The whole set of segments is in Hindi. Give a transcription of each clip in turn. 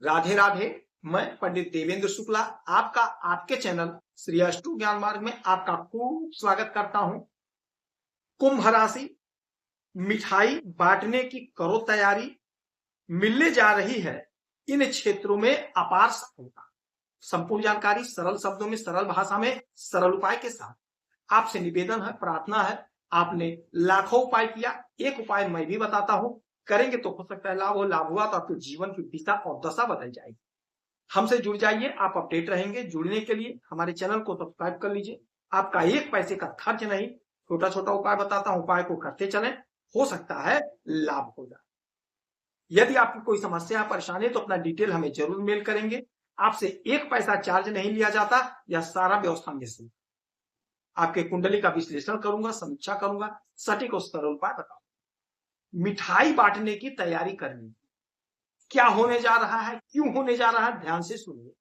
राधे राधे। मैं पंडित देवेंद्र शुक्ला आपका आपके चैनल श्री अष्टु ज्ञान मार्ग में आपका खूब स्वागत करता हूं। कुंभ राशि, मिठाई बांटने की करो तैयारी, मिलने जा रही है इन क्षेत्रों में अपार सफलता। संपूर्ण जानकारी सरल शब्दों में, सरल भाषा में, सरल उपाय के साथ आपसे निवेदन है, प्रार्थना है। आपने लाखों उपाय किया, एक उपाय मैं भी बताता हूं, करेंगे तो हो सकता है लाभ हो। लाभ हुआ तो आपके जीवन की दिशा और दशा बदल जाएगी। हमसे जुड़ जाइए, आप अपडेट रहेंगे। जुड़ने के लिए हमारे चैनल को सब्सक्राइब कर लीजिए। आपका एक पैसे का खर्च नहीं, छोटा छोटा उपाय बताता हूं, उपाय को करते चलें, हो सकता है लाभ हो जाए। यदि आपकी कोई समस्या परेशानी है तो अपना डिटेल हमें जरूर मेल करेंगे। आपसे एक पैसा चार्ज नहीं लिया जाता, यह सारा व्यवस्था में से आपके कुंडली का विश्लेषण करूंगा, समीक्षा करूंगा, सटीक और सरल उपाय बताऊंगा। मिठाई बांटने की तैयारी करनी, क्या होने जा रहा है, क्यों होने जा रहा है, ध्यान से सुनिए।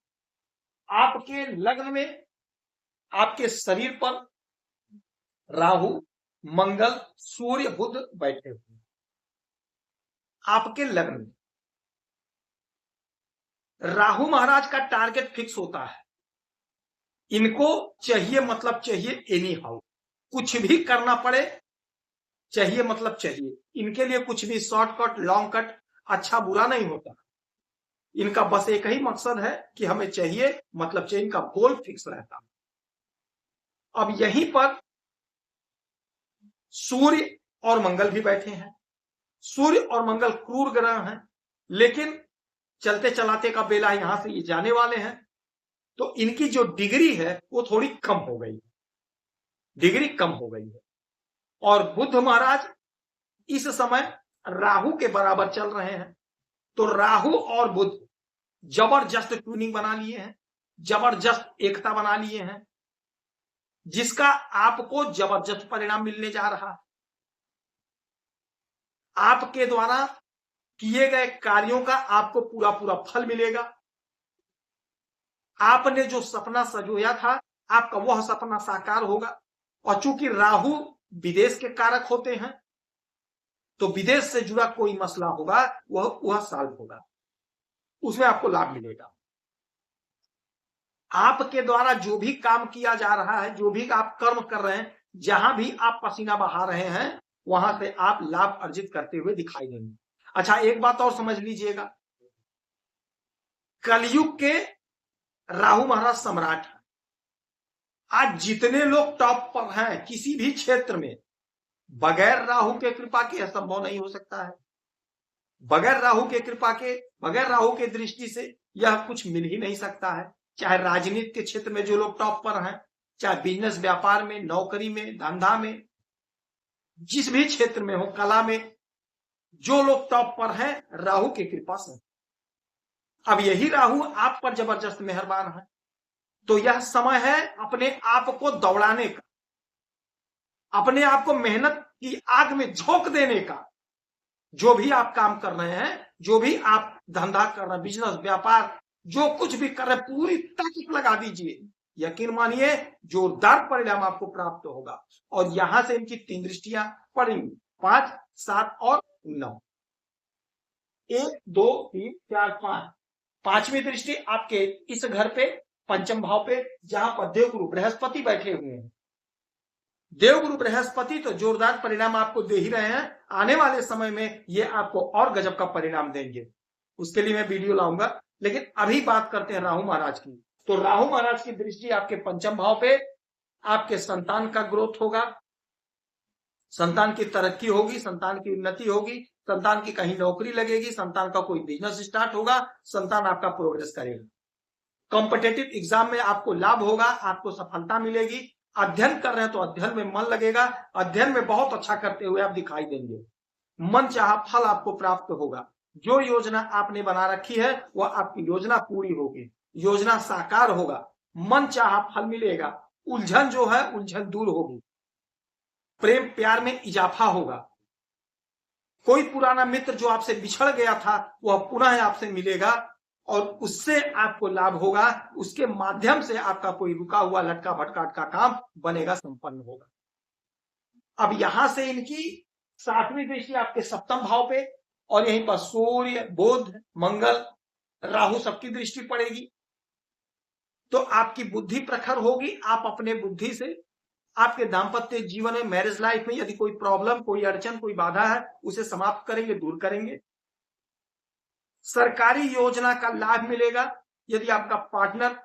आपके लग्न में, आपके शरीर पर राहु, मंगल, सूर्य, बुध बैठे हुए। आपके लग्न में राहु महाराज का टारगेट फिक्स होता है। इनको चाहिए मतलब चाहिए एनी हाउ, कुछ भी करना पड़े, चाहिए मतलब चाहिए। इनके लिए कुछ भी शॉर्टकट, लॉन्ग कट, अच्छा बुरा नहीं होता। इनका बस एक ही मकसद है कि हमें चाहिए मतलब चाहिए, इनका गोल फिक्स रहता। अब यहीं पर सूर्य और मंगल भी बैठे हैं। सूर्य और मंगल क्रूर ग्रह हैं, लेकिन चलते चलाते का बेला यहां से ये जाने वाले हैं, तो इनकी जो डिग्री है वो थोड़ी कम हो गई, डिग्री कम हो गई है। और बुध महाराज इस समय राहु के बराबर चल रहे हैं, तो राहु और बुध जबरदस्त ट्यूनिंग बना लिए हैं, जबरदस्त एकता बना लिए हैं, जिसका आपको जबरदस्त परिणाम मिलने जा रहा है। आपके द्वारा किए गए कार्यों का आपको पूरा पूरा फल मिलेगा। आपने जो सपना सजोया था, आपका वह सपना साकार होगा। और चूंकि राहु विदेश के कारक होते हैं, तो विदेश से जुड़ा कोई मसला होगा, वह सॉल्व होगा, उसमें आपको लाभ मिलेगा। आपके द्वारा जो भी काम किया जा रहा है, जो भी आप कर्म कर रहे हैं, जहां भी आप पसीना बहा रहे हैं, वहां से आप लाभ अर्जित करते हुए दिखाई देंगे। अच्छा, एक बात और समझ लीजिएगा, कलयुग के राहु महाराज सम्राट है। आज जितने लोग टॉप पर हैं किसी भी क्षेत्र में, बगैर राहु के कृपा के असंभव नहीं हो सकता है। बगैर राहु के कृपा के, बगैर राहु के दृष्टि से यह कुछ मिल ही नहीं सकता है। चाहे राजनीति के क्षेत्र में जो लोग टॉप पर हैं, चाहे बिजनेस व्यापार में, नौकरी में, धंधा में, जिस भी क्षेत्र में हो, कला में, जो लोग टॉप पर हैं राहु की कृपा से। अब यही राहु आप पर जबरदस्त मेहरबान है, तो यह समय है अपने आप को दौड़ाने का, अपने आप को मेहनत की आग में झोंक देने का। जो भी आप काम कर रहे हैं, जो भी आप धंधा कर रहे हैं, बिजनेस व्यापार, जो कुछ भी कर रहे हैं, पूरी ताकत लगा दीजिए। यकीन मानिए जोरदार परिणाम आपको प्राप्त होगा। और यहां से इनकी 3 दृष्टियां पड़ेंगी, 5, 7 और 9। 1, 2, 3, 4, 5। 5वीं दृष्टि आपके इस घर पे, पंचम भाव पे, जहां पर देवगुरु बृहस्पति बैठे हुए हैं। देवगुरु बृहस्पति तो जोरदार परिणाम आपको दे ही रहे हैं। आने वाले समय में ये आपको और गजब का परिणाम देंगे, उसके लिए मैं वीडियो लाऊंगा। लेकिन अभी बात करते हैं राहु महाराज की। तो राहु महाराज की दृष्टि आपके पंचम भाव पे, आपके संतान का ग्रोथ होगा, संतान की तरक्की होगी, संतान की उन्नति होगी, संतान की कहीं नौकरी लगेगी, संतान का कोई बिजनेस स्टार्ट होगा, संतान आपका प्रोग्रेस करेगा। कॉम्पिटेटिव एग्जाम में आपको लाभ होगा, आपको सफलता मिलेगी। अध्ययन कर रहे हैं तो अध्ययन में मन लगेगा, अध्ययन में बहुत अच्छा करते हुए आप दिखाई देंगे। मन चाहा फल आपको प्राप्त होगा। जो योजना आपने बना रखी है वह आपकी योजना पूरी होगी, योजना साकार होगा, मन चाहा फल मिलेगा। उलझन जो है, उलझन दूर होगी, प्रेम प्यार में इजाफा होगा। कोई पुराना मित्र जो आपसे बिछड़ गया था वह पुनः आपसे मिलेगा और उससे आपको लाभ होगा। उसके माध्यम से आपका कोई रुका हुआ लटका भटका का काम बनेगा, संपन्न होगा। अब यहां से इनकी 7वीं दृष्टि आपके सप्तम भाव पे, और यहीं पर सूर्य, बुध, मंगल, राहु सबकी दृष्टि पड़ेगी, तो आपकी बुद्धि प्रखर होगी। आप अपने बुद्धि से आपके दाम्पत्य जीवन में, मैरिज लाइफ में यदि कोई प्रॉब्लम, कोई अड़चन, कोई बाधा है, उसे समाप्त करेंगे, दूर करेंगे। सरकारी योजना का लाभ मिलेगा। यदि आपका पार्टनर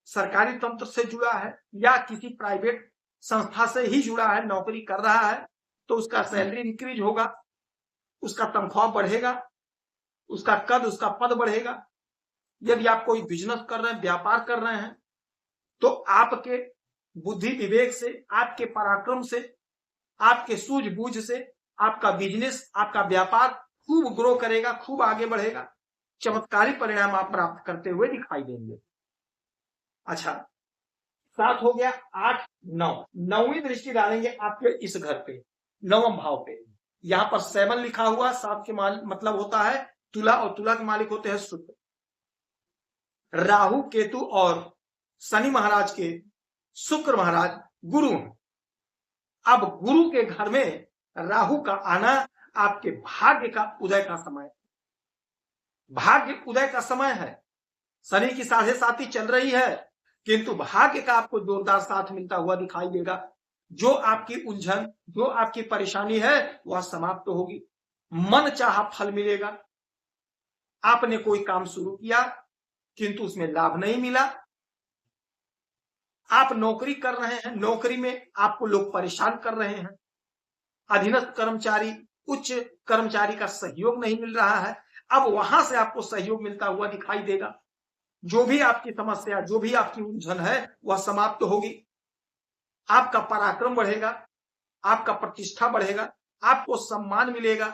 सरकारी तंत्र से जुड़ा है या किसी प्राइवेट संस्था से ही जुड़ा है, नौकरी कर रहा है, तो उसका सैलरी इंक्रीज होगा, उसका तनख्वाह बढ़ेगा, उसका कद, उसका पद बढ़ेगा। यदि आप कोई बिजनेस कर रहे हैं, व्यापार कर रहे हैं, तो आपके बुद्धि विवेक से, आपके पराक्रम से, आपके सूझबूझ से आपका बिजनेस, आपका व्यापार खूब ग्रो करेगा, खूब आगे बढ़ेगा, चमत्कारी परिणाम आप प्राप्त करते हुए दिखाई देंगे। अच्छा, 7 हो गया, 8, 9, 9वीं दृष्टि डालेंगे आपके इस घर पे, 9वें भाव पे। यहां पर 7 लिखा हुआ, 7 के मतलब होता है तुला, और तुला के मालिक होते हैं शुक्र। राहु, केतु और शनि महाराज के शुक्र महाराज गुरु। अब गुरु के घर में राहु का आना आपके भाग्य का उदय का समय, भाग्य उदय का समय है। शनि की 7.5 चल रही है, किंतु भाग्य का आपको जोरदार साथ मिलता हुआ दिखाई देगा। जो आपकी उलझन, जो आपकी परेशानी है, वह समाप्त होगी, मन चाहा फल मिलेगा। आपने कोई काम शुरू किया किंतु उसमें लाभ नहीं मिला, आप नौकरी कर रहे हैं, नौकरी में आपको लोग परेशान कर रहे हैं, अधीनस्थ कर्मचारी, उच्च कर्मचारी का सहयोग नहीं मिल रहा है, अब वहां से आपको सहयोग मिलता हुआ दिखाई देगा। जो भी आपकी समस्या, जो भी आपकी उलझन है, वह समाप्त होगी। आपका पराक्रम बढ़ेगा, आपका प्रतिष्ठा बढ़ेगा, आपको सम्मान मिलेगा।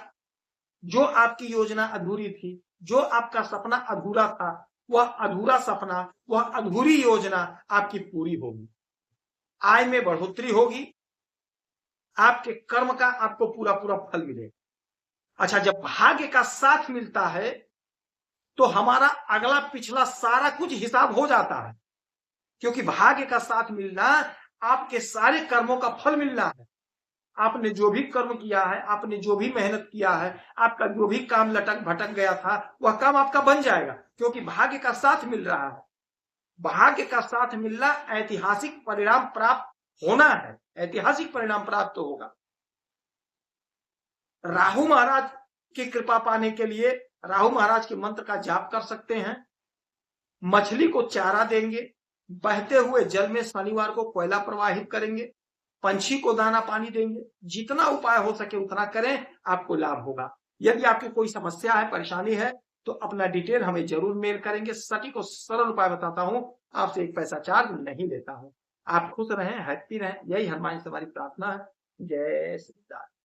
जो आपकी योजना अधूरी थी, जो आपका सपना अधूरा था, वह अधूरा सपना, वह अधूरी योजना आपकी पूरी होगी। आय में बढ़ोतरी होगी, आपके कर्म का आपको पूरा पूरा फल मिलेगा। अच्छा, जब भाग्य का साथ मिलता है तो हमारा अगला पिछला सारा कुछ हिसाब हो जाता है, क्योंकि भाग्य का साथ मिलना आपके सारे कर्मों का फल मिलना है। आपने जो भी कर्म किया है, आपने जो भी मेहनत किया है, आपका जो भी काम लटक भटक गया था, वह काम आपका बन जाएगा, क्योंकि भाग्य का साथ मिल रहा है। भाग्य का साथ मिलना ऐतिहासिक परिणाम प्राप्त होना है, ऐतिहासिक परिणाम प्राप्त होगा। राहु महाराज की कृपा पाने के लिए राहु महाराज के मंत्र का जाप कर सकते हैं। मछली को चारा देंगे, बहते हुए जल में शनिवार को कोयला प्रवाहित करेंगे, पंछी को दाना पानी देंगे। जितना उपाय हो सके उतना करें, आपको लाभ होगा। यदि आपकी कोई समस्या है, परेशानी है, तो अपना डिटेल हमें जरूर मेल करेंगे। सटीक और सरल उपाय बताता हूं, आपसे 1 पैसा चार्ज नहीं लेता हूं। आप खुश रहें, हैप्पी रहें, यही हनुमान से हमारी प्रार्थना है। जय श्री राम।